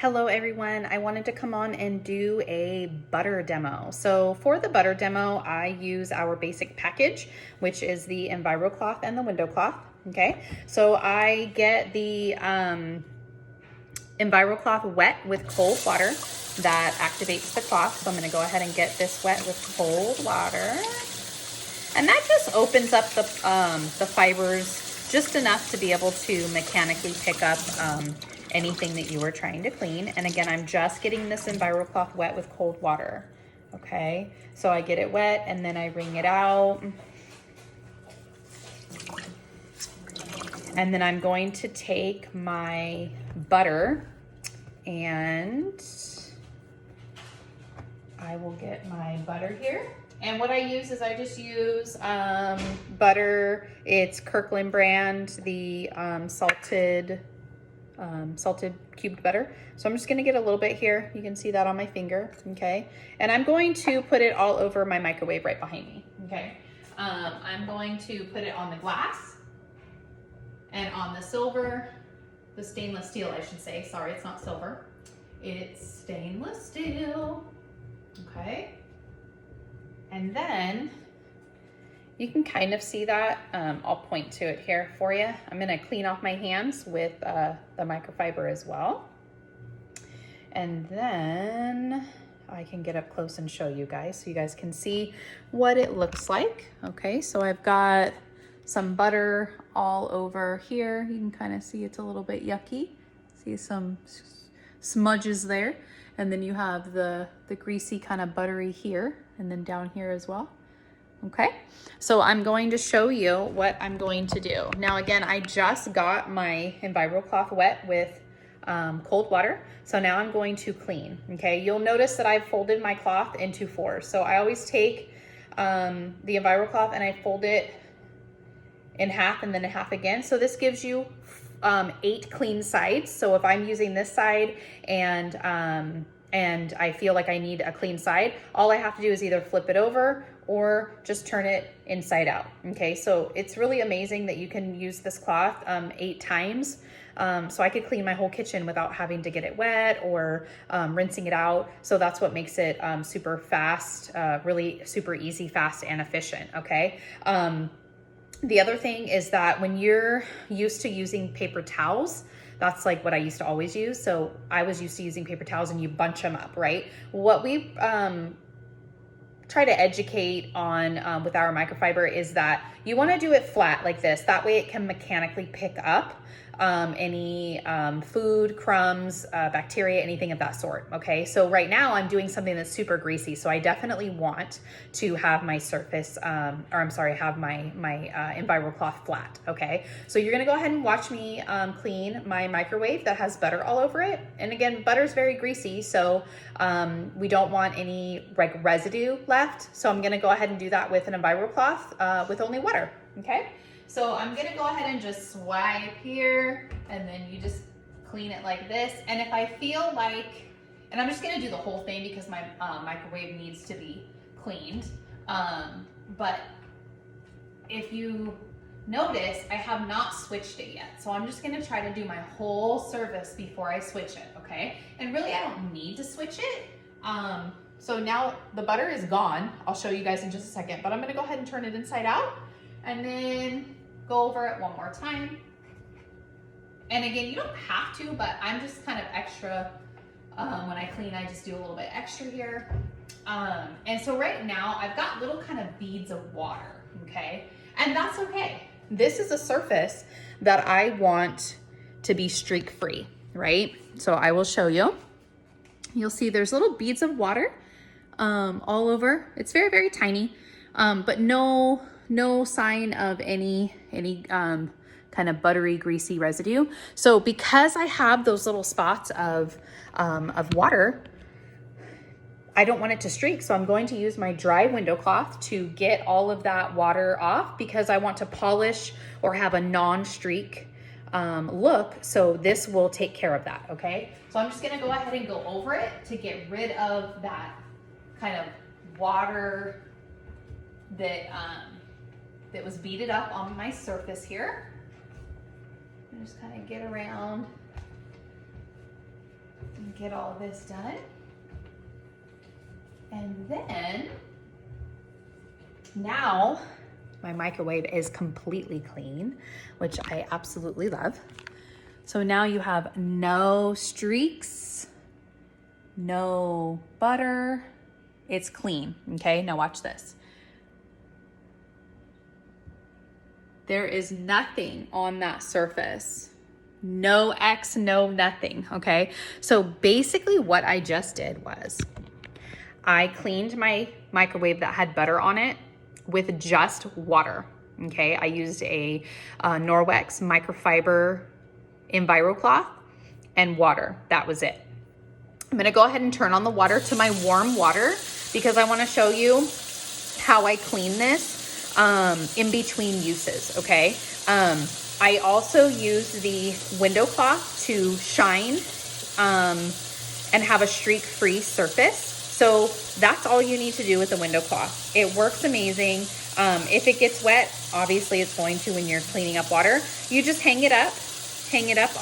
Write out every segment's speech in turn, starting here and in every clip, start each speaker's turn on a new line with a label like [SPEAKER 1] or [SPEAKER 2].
[SPEAKER 1] Hello everyone, I wanted to come on and do a butter demo. So for the butter demo, I use our basic package, which is the EnviroCloth and the window cloth, okay? So I get the EnviroCloth wet with cold water that activates the cloth. So I'm gonna go ahead and get this wet with cold water. And that just opens up the fibers just enough to be able to mechanically pick up anything that you were trying to clean. And again, I'm just getting this EnviroCloth wet with cold water, okay? So I get it wet and then I wring it out. And then I'm going to take my butter and I will get my butter here. And what I use is I just use butter. It's Kirkland brand, the salted cubed butter. So I'm just gonna get a little bit here. You can see that on my finger, okay? And I'm going to put it all over my microwave right behind me, okay? I'm going to put it on the glass and on the silver, the stainless steel, I should say. Sorry, it's not silver. It's stainless steel, okay? And then you can kind of see that. I'll point to it here for you. I'm gonna clean off my hands with the microfiber as well. And then I can get up close and show you guys so you guys can see what it looks like. Okay, so I've got some butter all over here. You can kind of see it's a little bit yucky. See some smudges there. And then you have the greasy kind of buttery here and then down here as well. Okay, so I'm going to show you what I'm going to do. Now again, I just got my EnviroCloth wet with cold water. So now I'm going to clean, okay? You'll notice that I've folded my cloth into four. So I always take the EnviroCloth and I fold it in half and then in half again. So this gives you 8 clean sides. So if I'm using this side and I feel like I need a clean side, all I have to do is either flip it over or just turn it inside out, okay? So it's really amazing that you can use this cloth 8 times. So I could clean my whole kitchen without having to get it wet or rinsing it out. So that's what makes it super fast, really super easy, fast, and efficient, okay? The other thing is that when you're used to using paper towels, that's like what I used to always use. So I was used to using paper towels and you bunch them up, right? What we try to educate on with our microfiber is that you want to do it flat like this. That way it can mechanically pick up any food, crumbs, bacteria, anything of that sort, okay? So right now I'm doing something that's super greasy, so I definitely want to have my surface, have my EnviroCloth flat, okay? So you're gonna go ahead and watch me clean my microwave that has butter all over it. And again, butter's very greasy, so we don't want any like residue left. So I'm gonna go ahead and do that with an EnviroCloth with only water, okay? So I'm gonna go ahead and just swipe here and then you just clean it like this. And if I feel like, and I'm just gonna do the whole thing because my microwave needs to be cleaned. But if you notice, I have not switched it yet. So I'm just gonna try to do my whole surface before I switch it, okay? And really I don't need to switch it. So now the butter is gone. I'll show you guys in just a second, but I'm gonna go ahead and turn it inside out and then go over it one more time. And again, you don't have to, but I'm just kind of extra. When I clean, I just do a little bit extra here. And so right now I've got little kind of beads of water, okay? And that's okay. This is a surface that I want to be streak free, right? So I will show you. You'll see there's little beads of water all over. It's very, very tiny, but no sign of any kind of buttery, greasy residue. So because I have those little spots of water, I don't want it to streak. So I'm going to use my dry window cloth to get all of that water off because I want to polish or have a non-streak look. So this will take care of that, okay? So I'm just gonna go ahead and go over it to get rid of that kind of water that was beaded up on my surface here. And just kind of get around get all this done. And then now my microwave is completely clean, which I absolutely love. So now you have no streaks, no butter. It's clean, okay? Now watch this. There is nothing on that surface. No X, no nothing, okay? So basically what I just did was I cleaned my microwave that had butter on it with just water, okay? I used a Norwex microfiber EnviroCloth and water. That was it. I'm gonna go ahead and turn on the water to my warm water because I wanna show you how I clean this in between uses, okay? I also use the window cloth to shine and have a streak-free surface. So that's all you need to do with the window cloth. It works amazing. If it gets wet, obviously it's going to when you're cleaning up water. You just hang it up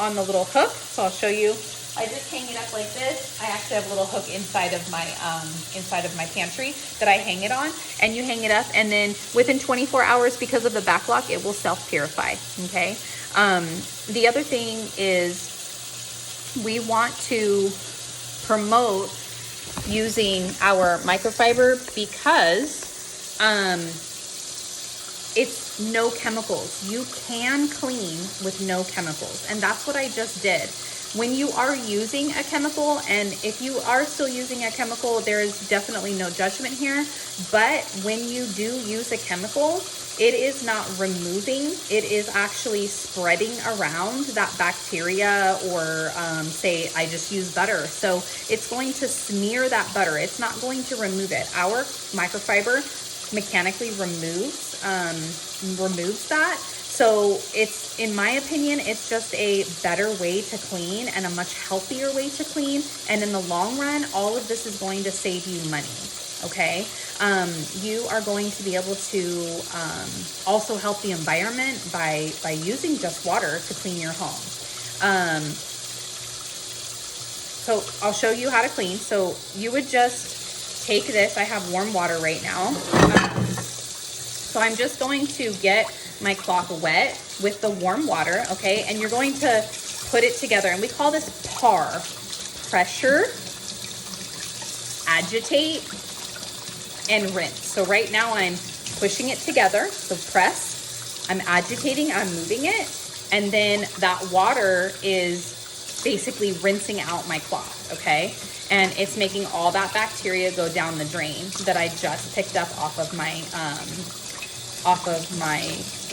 [SPEAKER 1] on the little hook. So I'll show you. I just hang it up like this. I actually have a little hook inside of my pantry that I hang it on, and you hang it up, and then within 24 hours, because of the backlock, it will self-purify, okay? The other thing is we want to promote using our microfiber because it's no chemicals. You can clean with no chemicals, and that's what I just did. When you are using a chemical, and if you are still using a chemical, there is definitely no judgment here, but when you do use a chemical, it is not removing, it is actually spreading around that bacteria, or say I just use butter. So it's going to smear that butter. It's not going to remove it. Our microfiber mechanically removes that. So it's, in my opinion, it's just a better way to clean and a much healthier way to clean. And in the long run, all of this is going to save you money, okay? You are going to be able to also help the environment by using just water to clean your home. So I'll show you how to clean. So you would just take this. I have warm water right now. So I'm just going to get my cloth wet with the warm water, okay? And you're going to put it together, and we call this par. Pressure, agitate, and rinse. So right now I'm pushing it together, so press, I'm agitating, I'm moving it, and then that water is basically rinsing out my cloth, okay? And it's making all that bacteria go down the drain that I just picked up off of my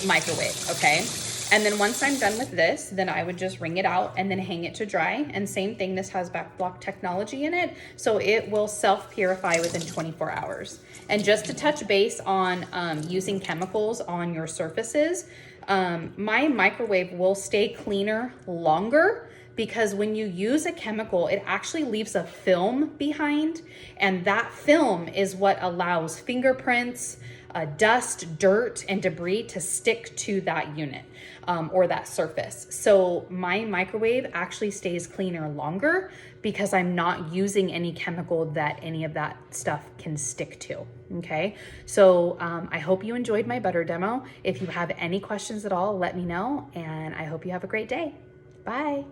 [SPEAKER 1] microwave, okay? And then once I'm done with this, then I would just wring it out and then hang it to dry. And same thing, this has backblock technology in it, so it will self-purify within 24 hours. And just to touch base on using chemicals on your surfaces, my microwave will stay cleaner longer because when you use a chemical, it actually leaves a film behind, and that film is what allows fingerprints, dust, dirt, and debris to stick to that unit or that surface. So my microwave actually stays cleaner longer because I'm not using any chemical that any of that stuff can stick to, okay? So I hope you enjoyed my butter demo. If you have any questions at all, let me know, and I hope you have a great day. Bye.